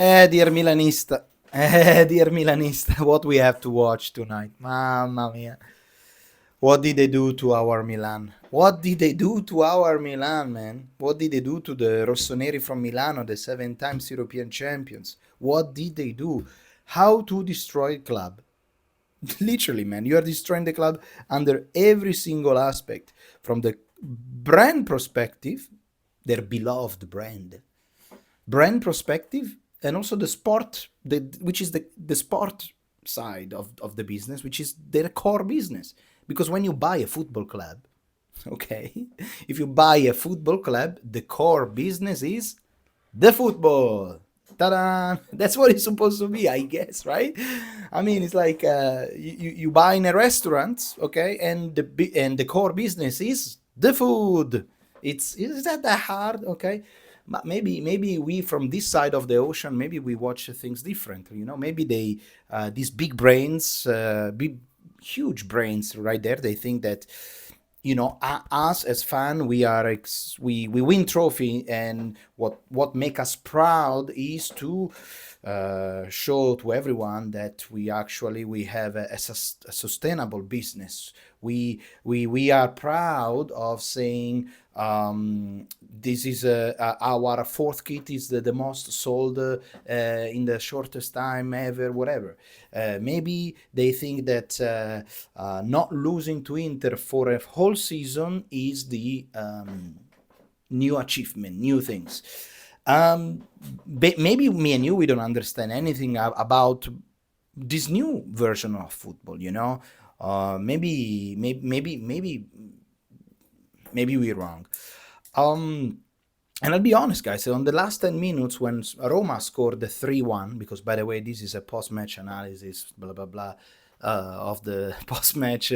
Dear Milanista. Dear Milanista, what we have to watch tonight. Mamma mia. What did they do to our Milan? What did they do to our Milan, man? What did they do to the Rossoneri from Milano, the 7 times European champions? What did they do? How to destroy club? Literally, man, you are destroying the club under every single aspect. From the brand perspective, their beloved brand perspective, and also the sport, which is the sport side of the business, which is their core business. Because when you buy a football club, okay, if you buy a football club, the core business is the football. Ta-da! That's what it's supposed to be, I guess, right? I mean, it's like you buy in a restaurant, okay, and the core business is the food. Is that hard, okay? But maybe we from this side of the ocean, maybe we watch things differently. Maybe they these big brains, big huge brains, right there. They think that us as fan, we win trophy, and what make us proud is to show to everyone that we have a sustainable business. We are proud of saying this is our fourth kit is the most sold in the shortest time ever, whatever. Maybe they think that not losing to Inter for a whole season is the new achievement, new things. Maybe me and you, we don't understand anything about this new version of football. Maybe we're wrong. And I'll be honest, guys, on the last 10 minutes when Roma scored the 3-1, because by the way, this is a post-match analysis, blah, blah, blah, of the post-match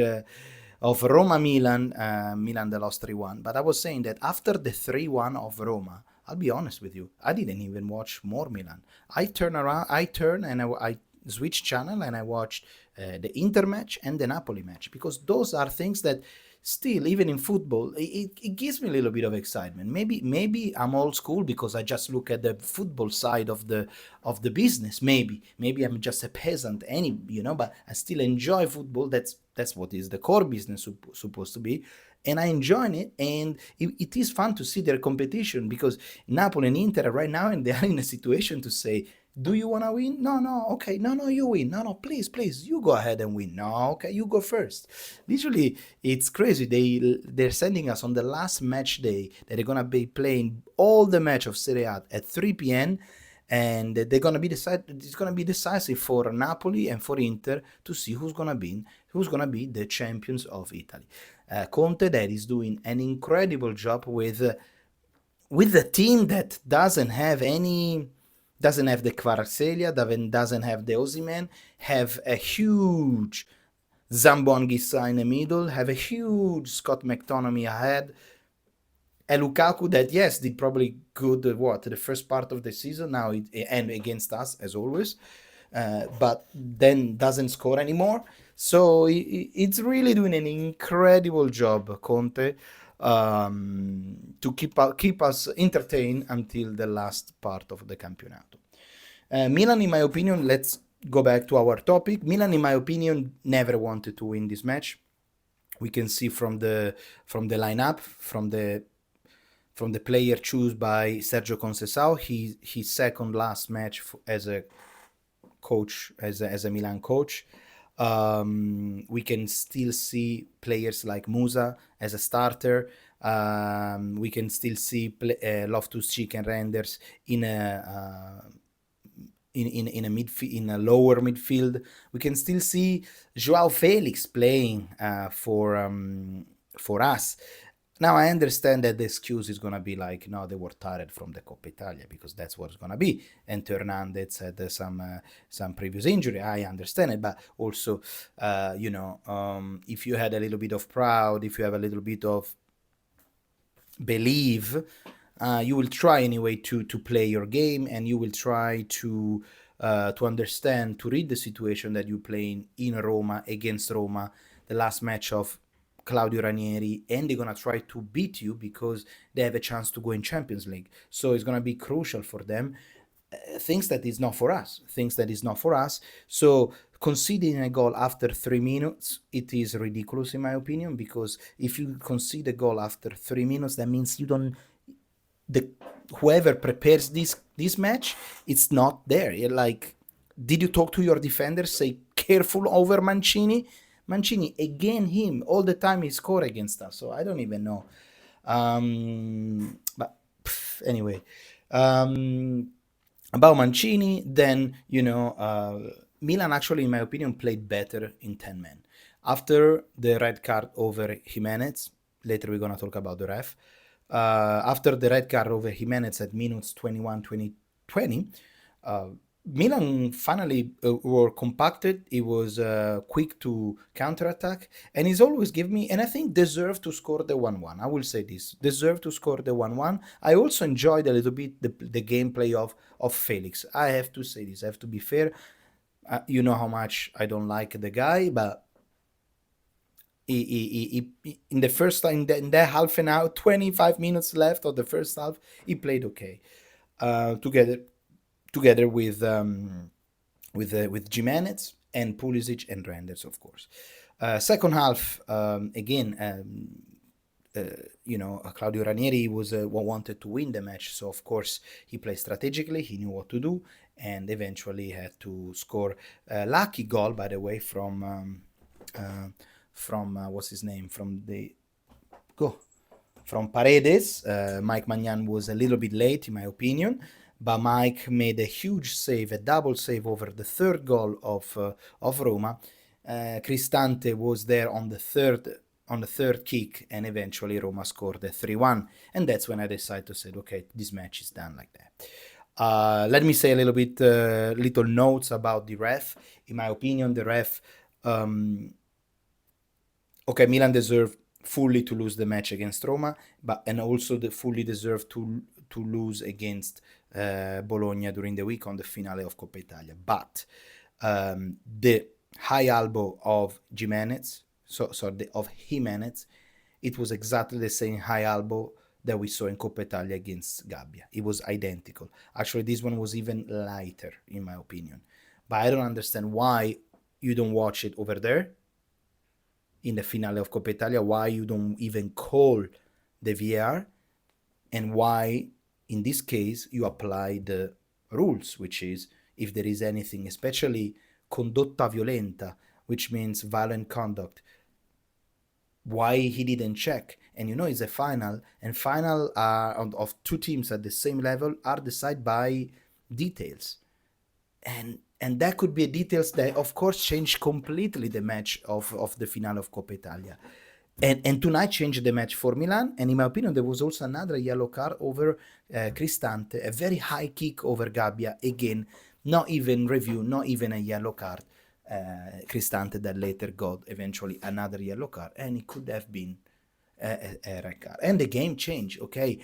of Roma-Milan. Milan, they lost 3-1. But I was saying that after the 3-1 of Roma, I'll be honest with you, I didn't even watch more Milan. I turn and I switch channel and I watched the Inter match and the Napoli match, because those are things that still, even in football, it gives me a little bit of excitement. Maybe I'm old school because I just look at the football side of the business. Maybe I'm just a peasant, but I still enjoy football. That's what is the core business supposed to be, and I enjoy it. And it is fun to see their competition, because Napoli and Inter right now, and they are in a situation to say, do you want to win? No, okay, no, you win. No, please, you go ahead and win. No, okay, you go first. Literally, it's crazy. They're sending us on the last match day that they're gonna be playing all the match of Serie A at 3 p.m. and they're gonna be it's gonna be decisive for Napoli and for Inter to see who's gonna be the champions of Italy. Conte, that is doing an incredible job with a team that doesn't have the Kvaratskhelia, doesn't have the Osimhen, have a huge Zambon-Gissa in the middle, have a huge Scott McTominay ahead, a Lukaku that, yes, did probably good, the first part of the season, now and against us, as always, but then doesn't score anymore. So it's really doing an incredible job, Conte, to keep us entertained until the last part of the campionato. Milan, in my opinion, let's go back to our topic. Milan, in my opinion, never wanted to win this match. We can see from the lineup, from the player chosen by Sergio Conceição, his second last match as a coach, as a Milan coach. We can still see players like Musa as a starter. We can still see Loftus-Cheek and Renders in a lower midfield. We can still see Joao Felix playing for us. Now I understand that the excuse is gonna be like, no, they were tired from the Coppa Italia, because that's what it's gonna be. And Hernandez had some previous injury. I understand it, but also, if you had a little bit of pride, if you have a little bit of belief, you will try anyway to play your game, and you will try to understand, to read the situation that you're playing in Roma, against Roma, the last match of Claudio Ranieri, and they're gonna try to beat you because they have a chance to go in Champions League. So it's gonna be crucial for them. things that is not for us. So conceding a goal after 3 minutes, it is ridiculous in my opinion, because if you concede a goal after 3 minutes, that means you don't, the whoever prepares this match, it's not there. You're like, did you talk to your defender, say careful over Mancini? Mancini, again, him all the time he score against us, so I don't even know. But anyway, about Mancini, then, Milan actually, in my opinion, played better in 10 men. After the red card over Gimenez, later we're going to talk about the ref. After the red card over Gimenez at minutes 21, 20, Milan finally were compacted. It was quick to counterattack, and he's always given me, and I think deserved to score the 1-1. I will say this, deserved to score the 1-1. I also enjoyed a little bit the gameplay of Felix. I have to say this, I have to be fair. You know how much I don't like the guy, but he in the first time, in that half an hour, 25 minutes left of the first half, he played okay. Together with Gimenez and Pulisic and Renders, of course. Second half, again, Claudio Ranieri was wanted to win the match, so of course he played strategically. He knew what to do, and eventually had to score a lucky goal, by the way, from what's his name, from Paredes. Mike Magnan was a little bit late, in my opinion, but Mike made a huge save, a double save over the third goal of Roma. Cristante was there on the third kick, and eventually Roma scored the 3-1, and that's when I decided to say, okay, this match is done like that. Let me say a little bit, little notes about the ref. In my opinion, the ref, okay, Milan deserved fully to lose the match against Roma, and also fully deserved to lose against Bologna during the week on the finale of Coppa Italia. But the high elbow of Gimenez, of Gimenez, it was exactly the same high elbow that we saw in Coppa Italia against Gabbia. It was identical. Actually, this one was even lighter, in my opinion. But I don't understand why you don't watch it over there in the finale of Coppa Italia, why you don't even call the VAR, and why, in this case, you apply the rules, which is, if there is anything, especially condotta violenta, which means violent conduct, why he didn't check. And it's a final, and final of two teams at the same level are decided by details, and that could be details that, of course, change completely the match of the finale of Coppa Italia. And tonight changed the match for Milan. And in my opinion, there was also another yellow card over Cristante, a very high kick over Gabbia. Again, not even review, not even a yellow card. Cristante that later got eventually another yellow card, and it could have been a red card. And the game changed, okay?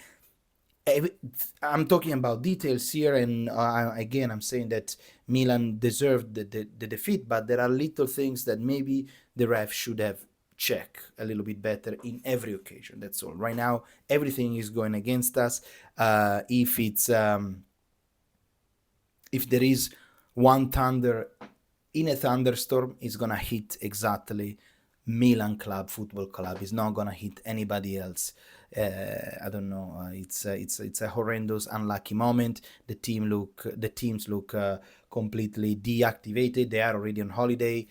I'm talking about details here, and again, I'm saying that Milan deserved the defeat, but there are little things that maybe the ref should have checked a little bit better in every occasion. That's all. Right now, everything is going against us. If there is one thunder in a thunderstorm, it's gonna hit exactly Milan Football Club. It's not gonna hit anybody else. I don't know. It's a horrendous, unlucky moment. The teams look completely deactivated. They are already on holiday.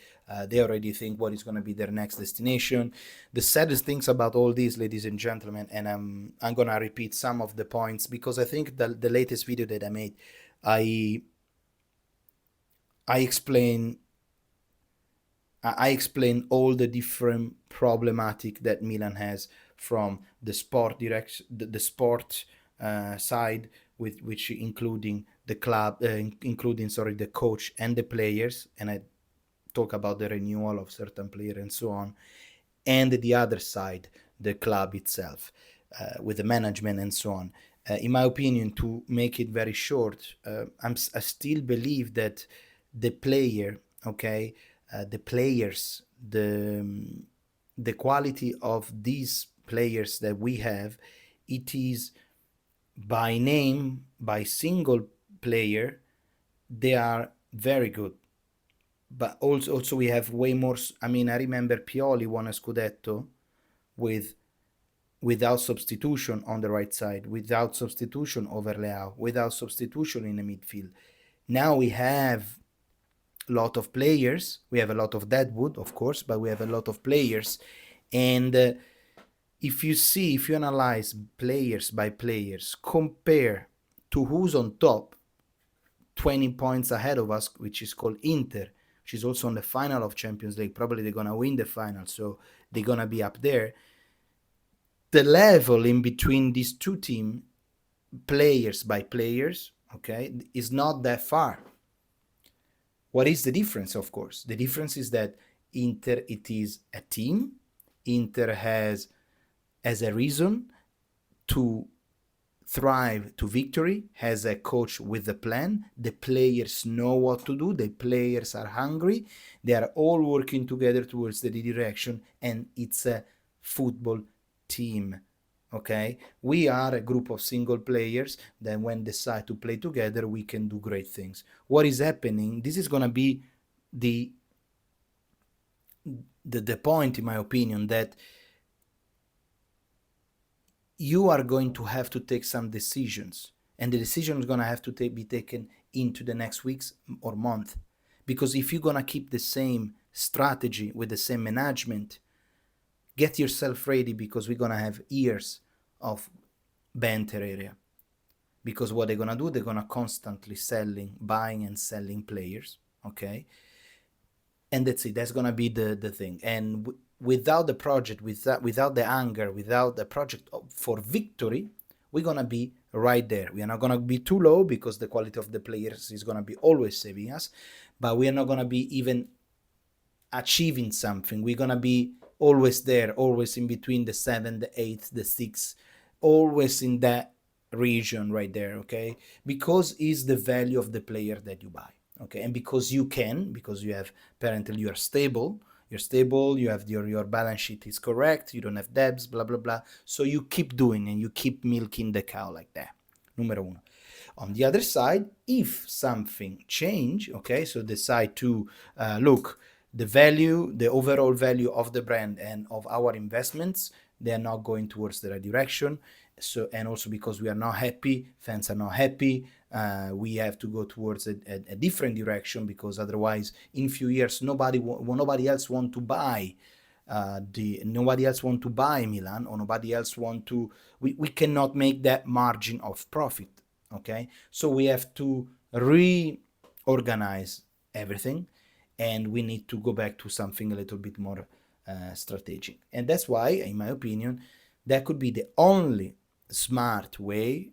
They already think what is going to be their next destination. The saddest things about all this, ladies and gentlemen, and I'm gonna repeat some of the points, because I think the latest video that I made, I explain all the different problematic that Milan has, from the sport direction, the sport side, with which including the club, including the coach and the players, and I talk about the renewal of certain players and so on, and the other side, the club itself, with the management and so on. In my opinion, to make it very short, I still believe that the player, okay, the players, the quality of these players that we have, it is by name, by single player, they are very good. But also we have way more. I mean, I remember Pioli won a Scudetto without substitution on the right side, without substitution over Leao, without substitution in the midfield. Now we have a lot of players. We have a lot of deadwood, of course, but we have a lot of players. And if you analyze players by players, compare to who's on top, 20 points ahead of us, which is called Inter, which is also on the final of Champions League. Probably they're going to win the final, so they're going to be up there. The level in between these two teams, players by players, okay, is not that far. What is the difference? Of course, the difference is that Inter, it is a team. Inter has a reason to thrive to victory, has a coach with a plan. The players know what to do. The players are hungry. They are all working together towards the direction, and it's a football team. Okay, we are a group of single players that when decide to play together, we can do great things. What is happening? This is gonna be the point, in my opinion, that you are going to have to take some decisions, and the decision is going to have to be taken into the next weeks or month. Because if you're going to keep the same strategy with the same management, get yourself ready, because we're going to have years of banter area. Because what they're going to do, they're going to constantly buying and selling players, okay? And that's it. That's going to be the thing. And without the project, without the anger, without the project for victory, we're going to be right there. We are not going to be too low, because the quality of the players is going to be always saving us, but we are not going to be even achieving something. We're going to be always there, always in between the 7, the 8, the 6, always in that region right there, okay? Because it's the value of the player that you buy, okay? And because you have apparently you are stable, you have your balance sheet is correct, you don't have debts, blah blah blah, so you keep doing and you keep milking the cow like that. Numero uno. On the other side, if something change, okay, so decide to look, the overall value of the brand and of our investments, they are not going towards the right direction. So, and also because we are not happy, fans are not happy, we have to go towards a different direction, because otherwise in few years nobody else want to buy Milan, or nobody else want to, we cannot make that margin of profit, okay? So we have to reorganize everything, and we need to go back to something a little bit more strategic. And that's why, in my opinion, that could be the only smart way,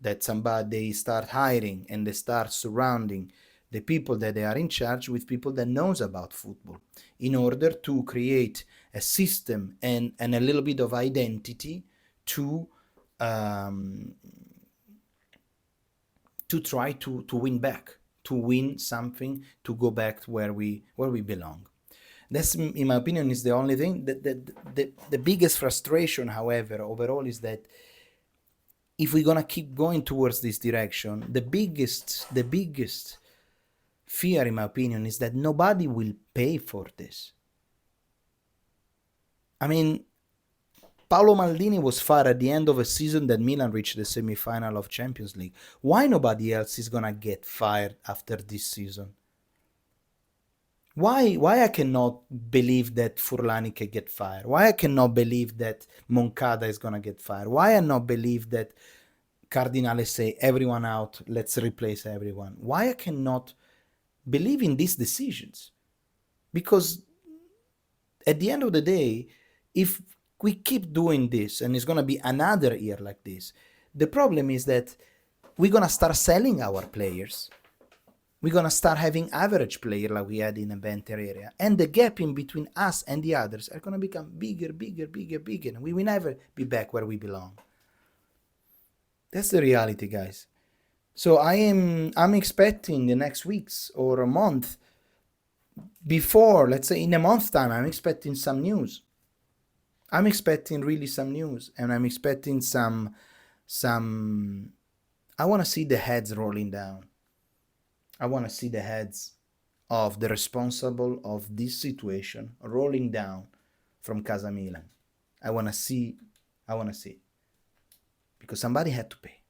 that somebody start hiring and they start surrounding the people that they are in charge with people that knows about football, in order to create a system and a little bit of identity to try to win back, to win something, to go back to where we belong. That's, in my opinion, is the only thing. The biggest frustration, however, overall, is that if we're gonna keep going towards this direction, the biggest fear, in my opinion, is that nobody will pay for this. I mean, Paolo Maldini was fired at the end of a season that Milan reached the semi-final of Champions League. Why nobody else is gonna get fired after this season? Why I cannot believe that Furlani can get fired? Why I cannot believe that Moncada is gonna get fired? Why I not believe that Cardinale say everyone out, let's replace everyone? Why I cannot believe in these decisions? Because at the end of the day, if we keep doing this and it's gonna be another year like this, the problem is that we're gonna start selling our players. We're going to start having average player like we had in a banter area. And the gap in between us and the others are going to become bigger. And we will never be back where we belong. That's the reality, guys. So I'm expecting the next weeks or a month before, let's say in a month's time, I'm expecting some news. I'm expecting really some news. And I'm expecting some I want to see the heads rolling down. I want to see the heads of the responsible of this situation rolling down from Casa Milan. I want to see, because somebody had to pay.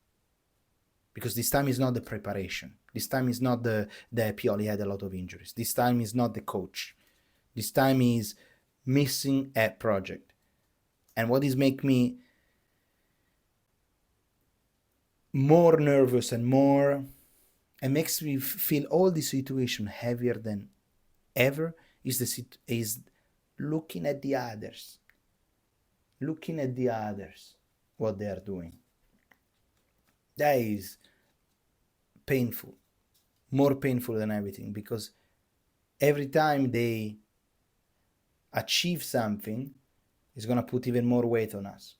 Because this time is not the preparation. This time is not the Pioli had a lot of injuries. This time is not the coach. This time is missing a project. And what is make me more nervous and makes me feel all the situation heavier than ever is looking at the others, what they are doing. That is painful, more painful than everything, because every time they achieve something, it's gonna put even more weight on us.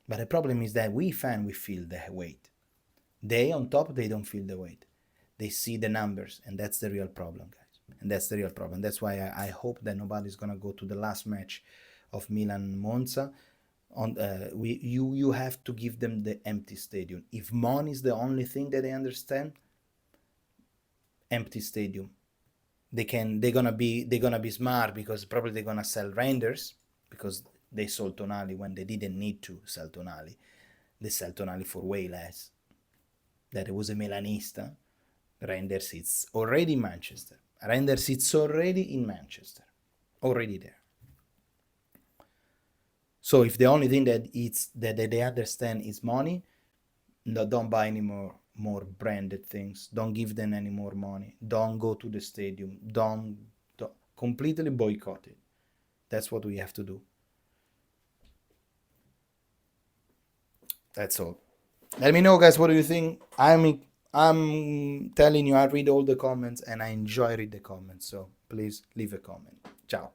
But the problem is that we feel the weight. They on top, they don't feel the weight. They see the numbers, and that's the real problem, guys. And that's the real problem. That's why I hope that nobody's gonna go to the last match of Milan Monza. You have to give them the empty stadium. If money is the only thing that they understand, empty stadium. They're gonna be smart, because probably they're gonna sell renders, because they sold Tonali when they didn't need to sell Tonali. They sell Tonali for way less. That it was a Milanista. Render sits already in Manchester. Render sits already in Manchester. Already there. So if the only thing that they understand is money, no, don't buy any more branded things. Don't give them any more money. Don't go to the stadium. Don't completely boycott it. That's what we have to do. That's all. Let me know, guys, what do you think? I'm telling you, I read all the comments and I enjoy read the comments. So please leave a comment. Ciao.